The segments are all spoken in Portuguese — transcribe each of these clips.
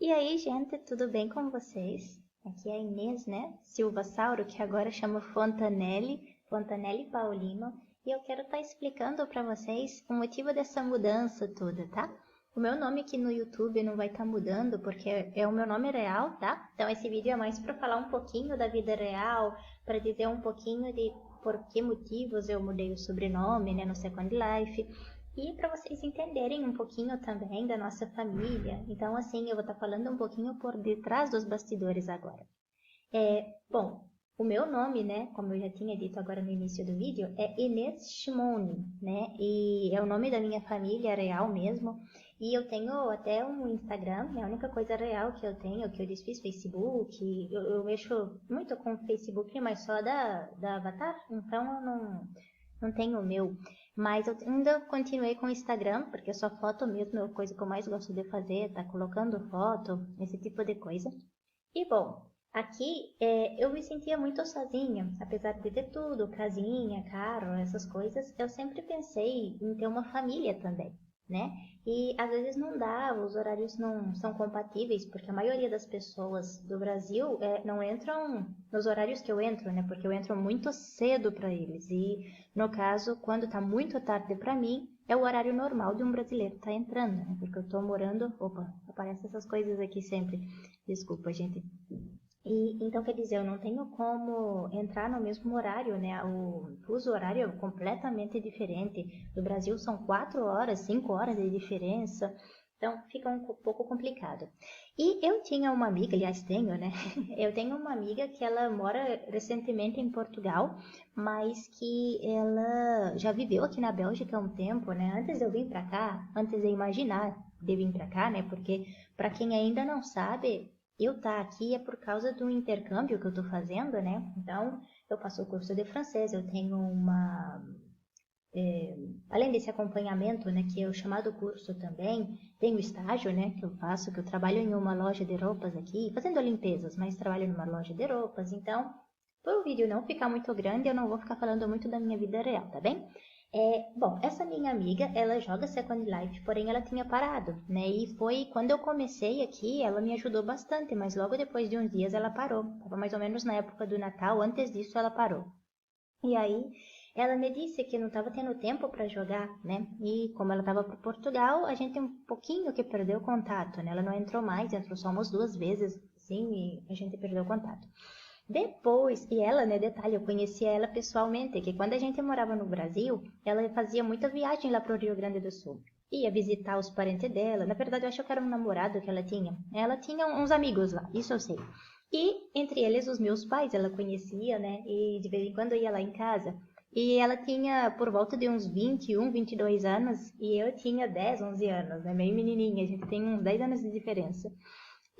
E aí, gente, tudo bem com vocês? Aqui é a Inês, né? Silvassauro, que agora chama Fontanelli Paulino, e eu quero estar explicando para vocês o motivo dessa mudança toda, tá? O meu nome aqui no YouTube não vai estar mudando porque é o meu nome real, tá? Então esse vídeo é mais para falar um pouquinho da vida real, para dizer um pouquinho de por que motivos eu mudei o sobrenome, né, no Second Life. E para vocês entenderem um pouquinho também da nossa família, então assim, eu vou estar falando um pouquinho por detrás dos bastidores agora. Bom, o meu nome, né, como eu já tinha dito agora no início do vídeo, é Inês Shimoni, né, e é o nome da minha família real mesmo, e eu tenho até um Instagram, é a única coisa real que eu tenho, que eu desfiz Facebook, eu mexo muito com o Facebook, mas só da Avatar, então eu não tenho o meu. Mas eu ainda continuei com o Instagram, porque só foto mesmo é a coisa que eu mais gosto de fazer, tá colocando foto, esse tipo de coisa. E bom, aqui eu me sentia muito sozinha, apesar de ter tudo, casinha, carro, essas coisas, eu sempre pensei em ter uma família também, né? E às vezes não dá, os horários não são compatíveis, porque a maioria das pessoas do Brasil não entram nos horários que eu entro, né? Porque eu entro muito cedo para eles. E no caso, quando tá muito tarde para mim, é o horário normal de um brasileiro estar entrando, né? Porque eu tô morando. Opa, aparecem essas coisas aqui sempre. Desculpa, gente. E então quer dizer, eu não tenho como entrar no mesmo horário, né? O fuso horário é completamente diferente. No Brasil são 4 horas, 5 horas de diferença. Então fica um pouco complicado. E eu tinha uma amiga, aliás, tenho, né? Eu tenho uma amiga que ela mora recentemente em Portugal, mas que ela já viveu aqui na Bélgica há um tempo, né? Antes de eu vir para cá, antes de imaginar de vir para cá, né? Porque para quem ainda não sabe, eu tá aqui é por causa do intercâmbio que eu tô fazendo, né? Então, eu faço o curso de francês, eu tenho além desse acompanhamento, né, que é o chamado curso também, tem o estágio, né, que eu faço, que eu trabalho em uma loja de roupas aqui, fazendo limpezas, mas trabalho numa loja de roupas, então, para o vídeo não ficar muito grande, eu não vou ficar falando muito da minha vida real, tá bem? Bom, essa minha amiga, ela joga Second Life, porém ela tinha parado, né? E foi quando eu comecei aqui, ela me ajudou bastante, mas logo depois de uns dias ela parou. Tava mais ou menos na época do Natal, antes disso ela parou. E aí ela me disse que não estava tendo tempo para jogar, né? E como ela estava para Portugal, a gente um pouquinho que perdeu o contato, né? Ela não entrou mais, entrou só umas 2 vezes, sim, e a gente perdeu o contato. Depois, e ela, né, detalhe, eu conhecia ela pessoalmente, que quando a gente morava no Brasil, ela fazia muita viagem lá para o Rio Grande do Sul. Ia visitar os parentes dela, na verdade eu acho que era um namorado que ela tinha. Ela tinha uns amigos lá, isso eu sei. E entre eles os meus pais, ela conhecia, né, e de vez em quando ia lá em casa. E ela tinha por volta de uns 21, 22 anos, e eu tinha 10, 11 anos, né, meio menininha, a gente tem uns 10 anos de diferença.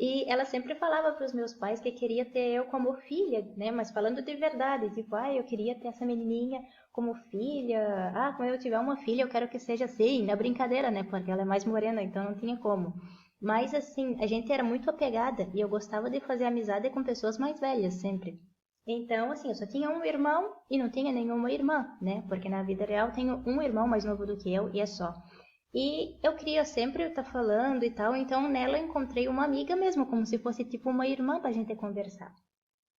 E ela sempre falava para os meus pais que queria ter eu como filha, né? Mas falando de verdade, tipo, eu queria ter essa menininha como filha. Ah, quando eu tiver uma filha, eu quero que seja assim, na brincadeira, né? Porque ela é mais morena, então não tinha como. Mas assim, a gente era muito apegada e eu gostava de fazer amizade com pessoas mais velhas sempre. Então, assim, eu só tinha um irmão e não tinha nenhuma irmã, né? Porque na vida real eu tenho um irmão mais novo do que eu e é só. E eu queria sempre estar falando e tal, então nela eu encontrei uma amiga mesmo, como se fosse tipo uma irmã pra gente conversar.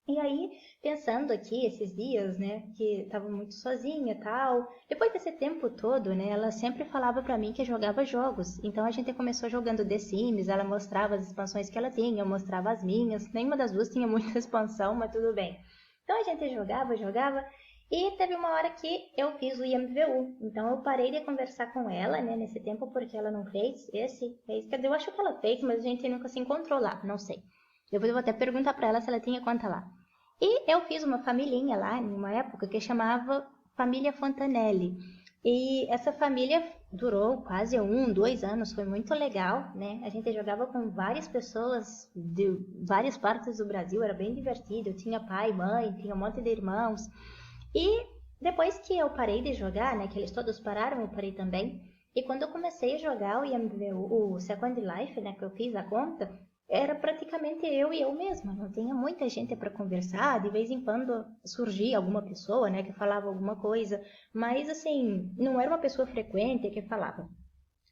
E aí, pensando aqui esses dias, né, que estava muito sozinha e tal, depois desse tempo todo, né, ela sempre falava pra mim que jogava jogos. Então a gente começou jogando The Sims, ela mostrava as expansões que ela tinha, eu mostrava as minhas. Nenhuma das duas tinha muita expansão, mas tudo bem. Então a gente jogava, jogava, e teve uma hora que eu fiz o IMVU. Então eu parei de conversar com ela, né, nesse tempo, porque ela não fez. Quer dizer, eu acho que ela fez, mas a gente nunca se encontrou lá, não sei. Depois eu vou até perguntar pra ela se ela tinha conta lá. E eu fiz uma familhinha lá, em uma época, que chamava Família Fontanelli. E essa família durou quase 1, 2 anos, foi muito legal, né? A gente jogava com várias pessoas de várias partes do Brasil, era bem divertido. Eu tinha pai, mãe, tinha um monte de irmãos. E depois que eu parei de jogar, né, que eles todos pararam, eu parei também. E quando eu comecei a jogar o Second Life, né, que eu fiz a conta, era praticamente eu e eu mesma. Não tinha muita gente para conversar. De vez em quando surgia alguma pessoa, né, que falava alguma coisa, mas assim, não era uma pessoa frequente que falava.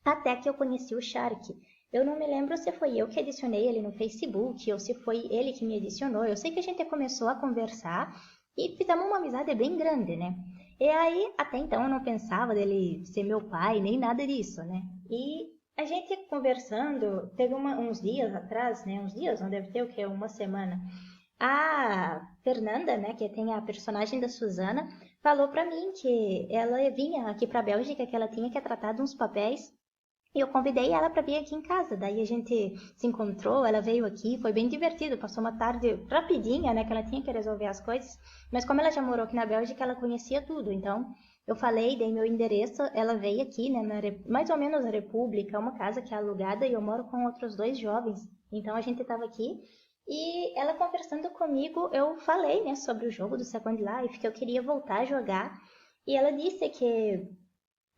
Até que eu conheci o Shark. Eu não me lembro se foi eu que adicionei ele no Facebook ou se foi ele que me adicionou. Eu sei que a gente começou a conversar e fizemos uma amizade bem grande, né? E aí, até então, eu não pensava dele ser meu pai, nem nada disso, né? E a gente conversando, teve uns dias atrás, né? Uns dias, não deve ter o quê? Uma semana. A Fernanda, né, que tem a personagem da Susana, falou pra mim que ela vinha aqui pra Bélgica, que ela tinha que tratar de uns papéis e eu convidei ela para vir aqui em casa. Daí a gente se encontrou, ela veio aqui, foi bem divertido. Passou uma tarde rapidinha, né? Que ela tinha que resolver as coisas. Mas como ela já morou aqui na Bélgica, ela conhecia tudo. Então eu falei, dei meu endereço, ela veio aqui, né? Mais ou menos na República, uma casa que é alugada e eu moro com outros dois jovens. Então a gente estava aqui e ela conversando comigo, eu falei, né, sobre o jogo do Second Life, que eu queria voltar a jogar. E ela disse que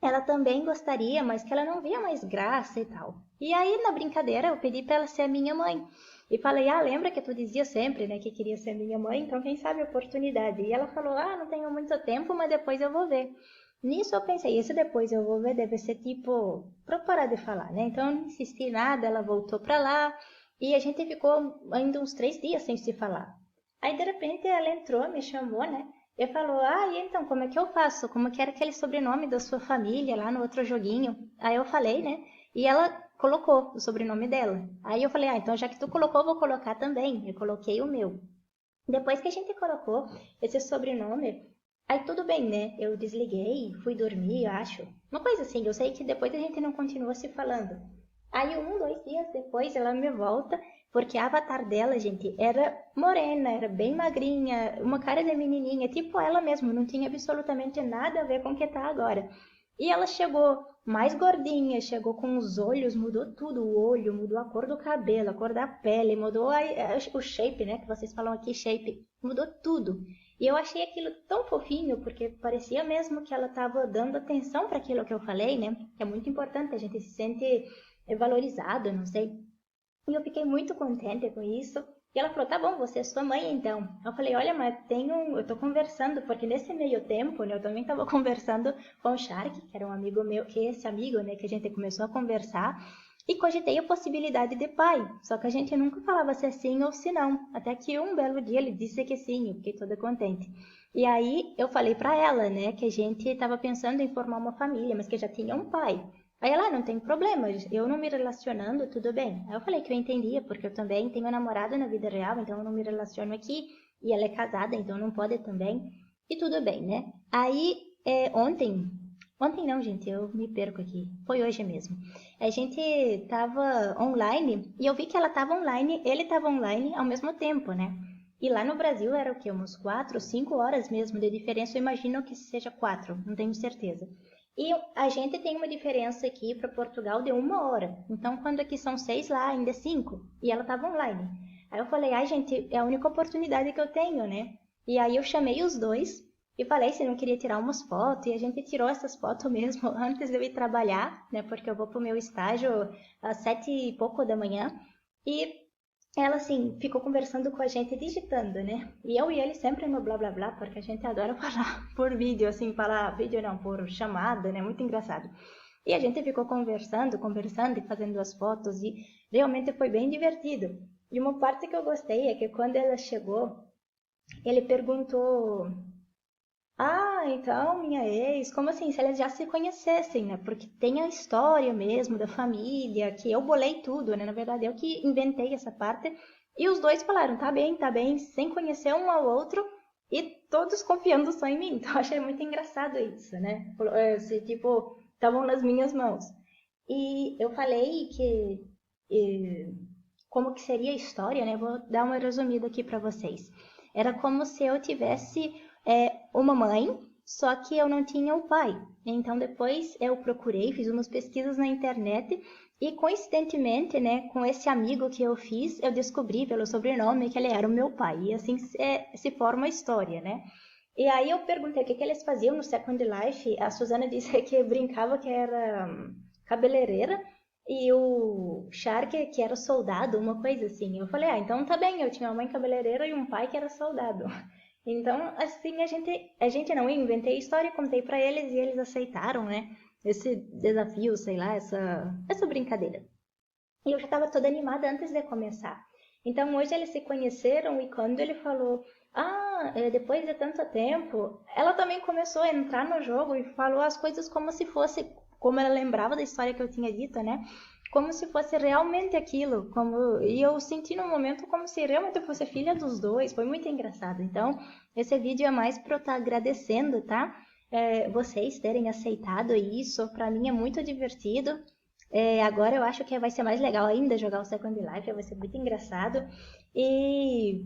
ela também gostaria, mas que ela não via mais graça e tal. E aí, na brincadeira, eu pedi para ela ser a minha mãe. E falei, lembra que tu dizia sempre, né, que queria ser minha mãe? Então, quem sabe a oportunidade. E ela falou, não tenho muito tempo, mas depois eu vou ver. Nisso eu pensei, esse depois eu vou ver deve ser tipo, pra eu parar de falar, né? Então, eu não insisti em nada, ela voltou pra lá. E a gente ficou ainda uns 3 dias sem se falar. Aí, de repente, ela entrou, me chamou, né? E falou, e então, como é que eu faço? Como que era aquele sobrenome da sua família lá no outro joguinho? Aí eu falei, né? E ela colocou o sobrenome dela. Aí eu falei, então já que tu colocou, eu vou colocar também. Eu coloquei o meu. Depois que a gente colocou esse sobrenome, aí tudo bem, né? Eu desliguei, fui dormir, eu acho. Uma coisa assim, eu sei que depois a gente não continuou se falando. Aí 2 dias depois ela me volta, porque a avatar dela, gente, era morena, era bem magrinha, uma cara de menininha, tipo ela mesmo, não tinha absolutamente nada a ver com o que tá agora. E ela chegou mais gordinha, chegou com os olhos, mudou tudo, o olho, mudou a cor do cabelo, a cor da pele, mudou o shape, né, que vocês falam aqui, shape, mudou tudo. E eu achei aquilo tão fofinho, porque parecia mesmo que ela estava dando atenção para aquilo que eu falei, né, que é muito importante, a gente se sente valorizado, não sei. E eu fiquei muito contente com isso. E ela falou, tá bom, você é sua mãe então. Eu falei, olha, mas eu tô conversando, porque nesse meio tempo, né, eu também tava conversando com o Shark, que era um amigo meu, que é esse amigo, né, que a gente começou a conversar, e cogitei a possibilidade de pai. Só que a gente nunca falava se é sim ou se não. Até que um belo dia ele disse que sim, eu fiquei toda contente. E aí eu falei pra ela, né, que a gente tava pensando em formar uma família, mas que já tinha um pai. Aí ela, não tem problema, eu não me relacionando, tudo bem. Aí eu falei que eu entendia, porque eu também tenho namorado na vida real, então eu não me relaciono aqui, e ela é casada, então não pode também, e tudo bem, né? Aí, ontem não, gente, eu me perco aqui, foi hoje mesmo. A gente tava online, e eu vi que ela tava online, ele tava online ao mesmo tempo, né? E lá no Brasil era o quê? Umas 4, 5 horas mesmo de diferença, eu imagino que seja 4, não tenho certeza. E a gente tem uma diferença aqui para Portugal de 1 hora. Então, quando aqui são 6, lá ainda é 5. E ela estava online. Aí eu falei, gente, é a única oportunidade que eu tenho, né? E aí eu chamei os dois e falei se não queria tirar umas fotos. E a gente tirou essas fotos mesmo antes de eu ir trabalhar, né? Porque eu vou pro meu estágio às 7 e pouco da manhã. E ela, assim, ficou conversando com a gente digitando, né? E eu e ele sempre no blá blá blá, porque a gente adora falar por vídeo, assim, falar vídeo não, por chamada, né? Muito engraçado. E a gente ficou conversando e fazendo as fotos e realmente foi bem divertido. E uma parte que eu gostei é que quando ela chegou, ele perguntou então, minha ex, como assim? Se eles já se conhecessem, né? Porque tem a história mesmo da família, que eu bolei tudo, né? Na verdade, eu que inventei essa parte. E os dois falaram, tá bem, sem conhecer um ao outro e todos confiando só em mim. Então, eu achei muito engraçado isso, né? Se, tipo, estavam nas minhas mãos. E eu falei que, como que seria a história, né? Vou dar uma resumida aqui para vocês. Era como se eu tivesse uma mãe, só que eu não tinha o pai. Então depois eu procurei, fiz umas pesquisas na internet e coincidentemente, né, com esse amigo que eu fiz, eu descobri pelo sobrenome que ele era o meu pai. E assim se forma a história, né? E aí eu perguntei o que eles faziam no Second Life. A Suzana disse que brincava que era cabeleireira e o Shark que era soldado, uma coisa assim. Eu falei, então tá bem, eu tinha uma mãe cabeleireira e um pai que era soldado. Então, assim, a gente não, eu inventei a história, contei pra eles e eles aceitaram, né? Esse desafio, sei lá, essa brincadeira. E eu já estava toda animada antes de começar. Então hoje eles se conheceram e quando ele falou, depois de tanto tempo, ela também começou a entrar no jogo e falou as coisas como se fosse, como ela lembrava da história que eu tinha dito, né? Como se fosse realmente aquilo, e eu senti no momento como se realmente fosse filha dos dois, foi muito engraçado. Então, esse vídeo é mais para eu estar agradecendo, tá? Vocês terem aceitado isso, para mim é muito divertido. Agora eu acho que vai ser mais legal ainda jogar o Second Life, vai ser muito engraçado. E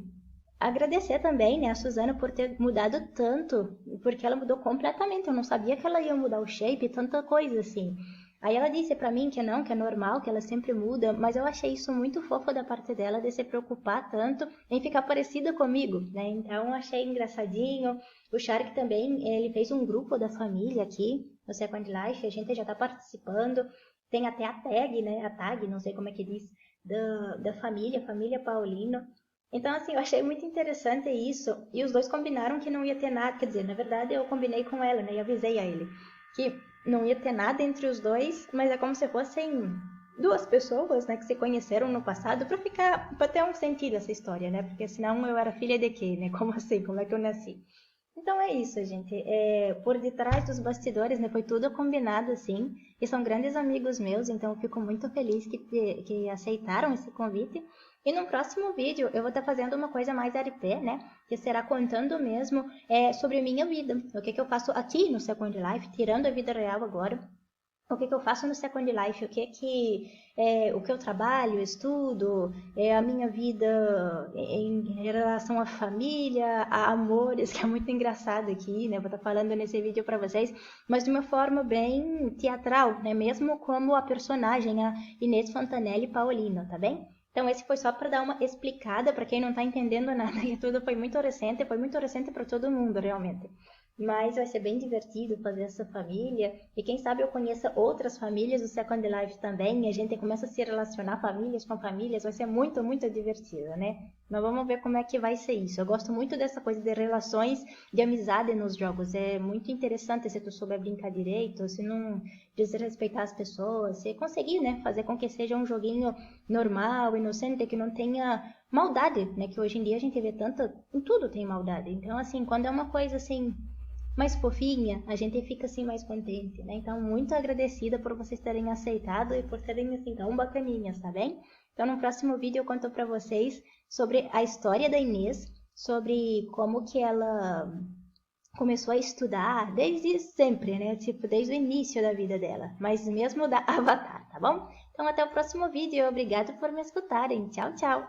agradecer também, né, a Suzana por ter mudado tanto, porque ela mudou completamente. Eu não sabia que ela ia mudar o shape, tanta coisa assim. Aí ela disse pra mim que não, que é normal, que ela sempre muda, mas eu achei isso muito fofo da parte dela de se preocupar tanto em ficar parecida comigo, né? Então achei engraçadinho. O Shark também, ele fez um grupo da família aqui no Second Life, a gente já tá participando. Tem até a tag, né? A tag, não sei como é que diz, da família Paulino. Então, assim, eu achei muito interessante isso. E os dois combinaram que não ia ter nada. Quer dizer, na verdade, eu combinei com ela, né? E avisei a ele que não ia ter nada entre os dois, mas é como se fossem duas pessoas, né, que se conheceram no passado para ter um sentido essa história, né? Porque senão eu era filha de quê, né? Como assim? Como é que eu nasci? Então é isso, gente. Por detrás dos bastidores, né, foi tudo combinado assim. E são grandes amigos meus, então eu fico muito feliz que aceitaram esse convite. E no próximo vídeo eu vou estar fazendo uma coisa mais RP, né? Que será contando mesmo sobre a minha vida. O que eu faço aqui no Second Life, tirando a vida real agora. O que eu faço no Second Life, o que eu trabalho, estudo, a minha vida em relação à família, a amores, que é muito engraçado aqui, né? Vou estar falando nesse vídeo para vocês, mas de uma forma bem teatral, né? Mesmo como a personagem, a Inês Fontanelli Paulino, tá bem? Então esse foi só para dar uma explicada para quem não está entendendo nada, e tudo foi muito recente para todo mundo, realmente. Mas vai ser bem divertido fazer essa família. E quem sabe eu conheça outras famílias do Second Life também. E a gente começa a se relacionar famílias com famílias. Vai ser muito, muito divertido, né? Mas vamos ver como é que vai ser isso. Eu gosto muito dessa coisa de relações de amizade nos jogos. É muito interessante se tu souber brincar direito, se não desrespeitar as pessoas, se conseguir, né, fazer com que seja um joguinho normal, inocente, que não tenha maldade, né? Que hoje em dia a gente vê tanta... Em tudo tem maldade. Então, assim, quando é uma coisa assim mais fofinha, a gente fica assim mais contente, né? Então, muito agradecida por vocês terem aceitado e por serem assim tão bacaninhas, tá bem? Então, no próximo vídeo eu conto pra vocês sobre a história da Inês, sobre como que ela começou a estudar desde sempre, né? Tipo, desde o início da vida dela, mas mesmo da Avatar, tá bom? Então, até o próximo vídeo e obrigado por me escutarem. Tchau, tchau!